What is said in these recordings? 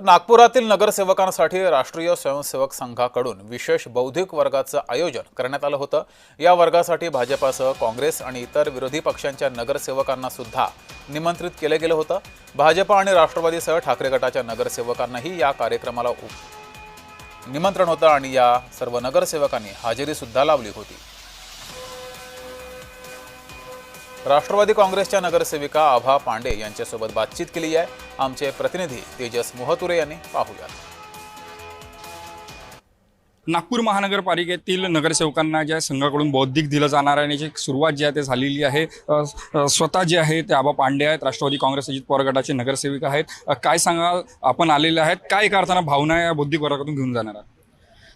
तर नागपुरातील नगरसेवकांसाठी राष्ट्रीय स्वयंसेवक संघाकडून विशेष बौद्धिक वर्गाचं आयोजन करण्यात आलं होतं। या वर्गासाठी भाजपासह काँग्रेस आणि इतर विरोधी पक्षांच्या नगरसेवकांना सुद्धा निमंत्रित केले गेलं होतं। भाजप आणि राष्ट्रवादीसह ठाकरे गटाच्या नगरसेवकांनाही या कार्यक्रमाला निमंत्रण होतं आणि या सर्व नगरसेवकांनी हजेरी सुद्धा लावली होती। राष्ट्रवादी काँग्रेसच्या नगरसेविका आभा पांडे यांच्यासोबत बातचीत केली आहे आमचे प्रतिनिधी तेजस मोहतुरे यांनी। पाहूया। नागपूर महानगरपालिकेतील नगरसेवकांना ज्या संघाकडून बौद्धिक दिलं जाणार आहे याची सुरुवात जी आहे ते झालेली आहे। स्वतः जे आहे ते आबा पांडे आहेत, राष्ट्रवादी काँग्रेस अजित पवार गटाचे नगरसेविका आहेत। काय सांगाल, आपण आलेले आहेत, काय एका अर्थानं भावना या बौद्धिक वर्गातून घेऊन जाणार आहात?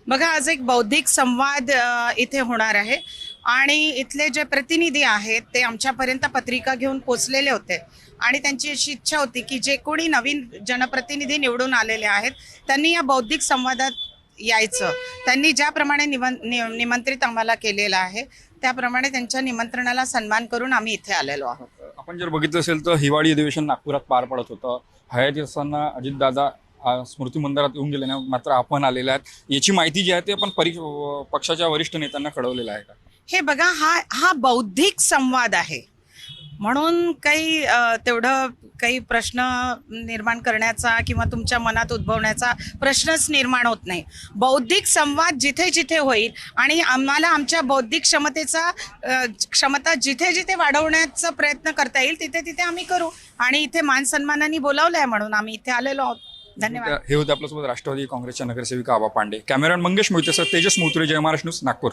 बघा, आज एक बौद्धिक संवाद इथे होणार आहे आणि इथले जे प्रतिनिधी आहेत ते आमच्यापर्यंत पत्रिका घेऊन पोचलेले होते आणि त्यांची अशी इच्छा होती की जे कोणी नवीन जनप्रतिनिधी निवडून आलेले आहेत त्यांनी या बौद्धिक संवादात यायचं। त्यांनी ज्याप्रमाणे निमंत्रित आम्हाला केलेलं आहे त्याप्रमाणे त्यांच्या निमंत्रणाला सन्मान करून आम्ही इथे आलेलो आहोत। आपण जर बघितलं असेल तर हिवाळी अधिवेशन नागपुरात पार पडत होतं। हयाती असताना अजितदादा स्मृती मंदिरात येऊन गेले ना, मात्र आपण आलेले आहेत। याची माहिती जी आहे ते आपण पक्षाच्या वरिष्ठ नेत्यांना कळवलेलं आहे का? हे बघा, हा बौद्धिक संवाद आहे म्हणून तेवढं काही प्रश्न निर्माण करण्याचा किंवा तुमच्या मनात उद्भवण्याचा प्रश्नच निर्माण होत नाही। बौद्धिक संवाद जिथे जिथे होईल आणि आम्हाला आमच्या बौद्धिक क्षमता जिथे जिथे वाढवण्याचा प्रयत्न करता येईल तिथे तिथे आम्ही करू आणि इथे मान सन्मानाने बोलावलंय म्हणून आम्ही इथे आलेलो आहोत। धन्यवाद। हे होते आपल्यासोबत राष्ट्रवादी काँग्रेसच्या नगरसेविका आबा पांडे। कॅमेरामॅन मंगेश मोहितेसह तेजस मोहतुरे, जय महाराष्ट्र न्यूज, नागपूर।